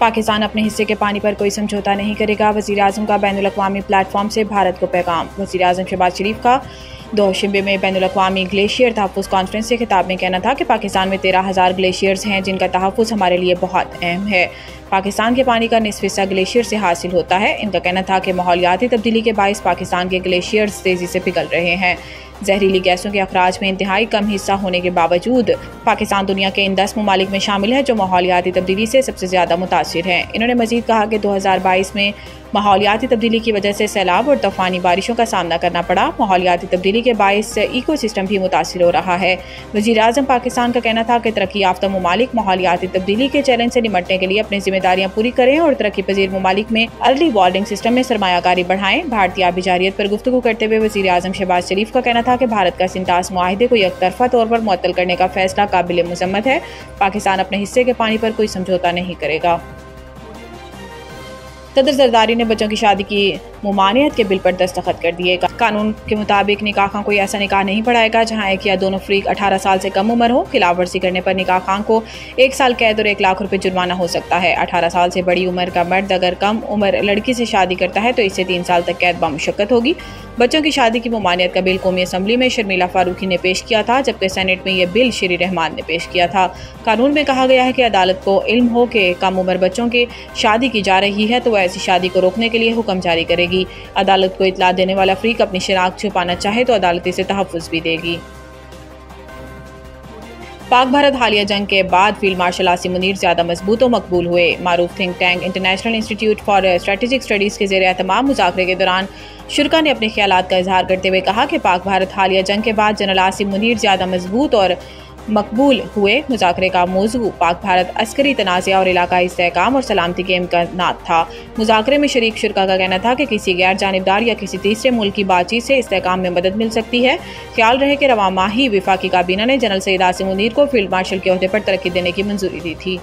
पाकिस्तान अपने हिस्से के पानी पर कोई समझौता नहीं करेगा। वज़ीर-ए-आज़म का बैनुल अक़वामी प्लेटफॉर्म से भारत को पैगाम। वज़ीर-ए-आज़म शहबाज शरीफ का दोहशंबे में बैनुल अक़वामी ग्लेशियर तहफ़्फ़ुज़ कॉन्फ्रेंस से खिताब में कहना था कि पाकिस्तान में 13,000 ग्लेशियर्स हैं जिनका तहफ़्फ़ुज़ हमारे लिए बहुत अहम है। पाकिस्तान के पानी का निसफ़ हिस्सा ग्लेशियर से हासिल होता है। इनका कहना था कि माहौलियाती तब्दीली के बाइस पाकिस्तान के ग्लेशियर्स तेज़ी से पिघल रहे हैं। जहरीली गैसों के अखराज में इंतहाई कम हिस्सा होने के बावजूद पाकिस्तान दुनिया के इन 10 ममालिक में शामिल है जो माहौलियाती तब्दीली से सबसे ज़्यादा मुतासिर हैं। इन्होंने मज़ीद कहा कि 2022 में माहौलियाती तब्दीली की वजह से सैलाब और तूफ़ानी बारिशों का सामना करना पड़ा। माहौलियाती तब्दीली के बाइस इको सिस्टम भी मुतासिर हो रहा है। वज़ीर-ए-आज़म पाकिस्तान का कहना था कि तरक्की याफ्ता ममालिक माहौलियाती तब्दीली के चैलेंज से निपटने के लिए अपनी जिम्मेदारियां पूरी करें और तरक्की पजीर ममालिक में अर्ली वार्निंग सिस्टम में सरमायाकारी बढ़ाएं। भारतीय आबी जारियत पर गुफ्तगू करते हुए वज़ीर-ए-आज़म शहबाज शरीफ का कहना था कि भारत का सिंटास मुआहिदे को एकतरफा तौर पर मुअत्तल करने का फैसला काबिल मुज़म्मत है। पाकिस्तान अपने हिस्से के पानी पर कोई समझौता नहीं करेगा। सदर जरदारी ने बच्चों की शादी की मुमानियत के बिल पर दस्तखत कर दिए। कानून के मुताबिक निकाह खां कोई ऐसा निकाह नहीं पढ़ाएगा जहां एक या दोनों फरीक 18 साल से कम उम्र हो। खिलाफ वर्जी करने पर निकाह खां को 1 साल कैद और 1 लाख रुपए जुर्माना हो सकता है। 18 साल से बड़ी उम्र का मर्द अगर कम उम्र लड़की से शादी करता है तो इससे 3 साल तक कैद बामुशक्कत होगी। बच्चों की शादी की मुमानियत का बिल कौमी असम्बली में शर्मिला फारूकी ने पेश किया था, जबकि सेनेट में यह बिल श्री रहमान ने पेश किया था। कानून में कहा गया है कि अदालत को इल्म हो कि कम उम्र बच्चों की शादी की जा रही है तो वह ऐसी शादी को रोकने के लिए हुक्म जारी करेगी। अदालत को इतला देने वाला फरीक अपनी शनाख्त छुपाना चाहे तो अदालत इसे तहफ़्फ़ुज़ भी देगी। पाक भारत हालिया जंग के बाद फील्ड मार्शल आसिम मुनीर ज़्यादा मजबूत और मकबूल हुए। मारूफ think tank International Institute for Strategic Studies के ज़ेर एहतमाम मुज़ाकरे के दौरान शुरा ने अपने ख्यालात का इजहार करते हुए कहा कि पाक भारत हालिया जंग के बाद जनरल आसिम मुनीर ज़्यादा मजबूत और मकबूल हुए। मुज़ाकरे का मौजू पाक भारत अस्करी तनाज़ा और इलाकाई इस्तेहकाम और सलामती के इम्कानात था। मुज़ाकरे में शरीक शुरा का कहना था कि किसी गैर जानिबदार या किसी तीसरे मुल्क की बातचीत से इस्तेहकाम में मदद मिल सकती है। ख्याल रहे कि रवा माह ही विफाकी काबीना ने जनरल सैयद आसिम मुनीर को फील्ड मार्शल के ओहदे पर तरक्की देने की मंजूरी दी थी।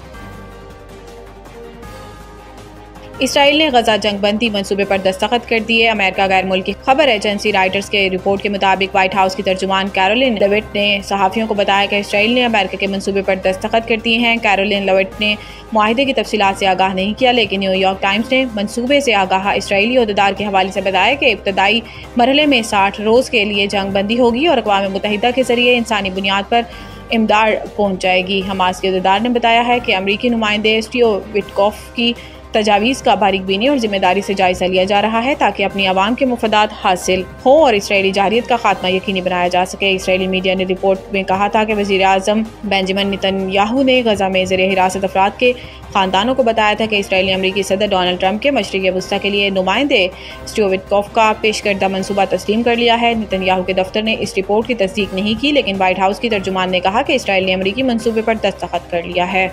इसराइल ने गजा जंग बंदी मंसूबे पर दस्तखत कर दिए। अमेरिका गैर मुल्की खबर एजेंसी राइटर्स के रिपोर्ट के मुताबिक व्हाइट हाउस की तर्जुमान कैरोलिन लेविट ने सहाफ़ियों को बताया कि इसराइल ने अमेरिका के मंसूबे पर दस्तखत कर दिए हैं। कैरोलिन लेविट ने मुआहिदे की तफसीलात से आगाह नहीं किया, लेकिन न्यूयॉर्क टाइम्स ने मंसूबे से आगाह इसराइली अहदेदार के हवाले से बताया कि इब्तदाई मरहले में 60 रोज़ के लिए जंग बंदी होगी और अक़वाम मुत्तहिदा के जरिए इंसानी बुनियाद पर इमदाद पहुँच जाएगी। हमास के अहदेदार ने बताया है कि अमरीकी नुमाइंदे स्टीव विटकॉफ की तजावीज़ का बारीकबीनी और जिम्मेदारी से जायजा लिया जा रहा है ताकि अपनी आवाम के मुफादात हासिल हो और इसराइली जारियत का खात्मा यकीनी बनाया जा सके। इसराइली मीडिया ने रिपोर्ट में कहा था कि वज़ीर-ए-आज़म बेंजामिन नेतन्याहू ने गजा में ज़ेर हिरासत अफराद के ख़ानदानों को बताया था कि इसराइली अमरीकी सदर डोनाल्ड ट्रंप के मशरिक़ी वस्ता के लिए नुमाइंदे स्टीव विटकॉफ का पेश करदा मनसूबा तस्लीम कर लिया है। नेतन्याहू के दफ्तर ने इस रिपोर्ट की तस्दीक नहीं की, लेकिन व्हाइट हाउस की तर्जुमान ने कहा कि इसराइल ने अमरीकी मनसूबे पर दस्तखत कर लिया है।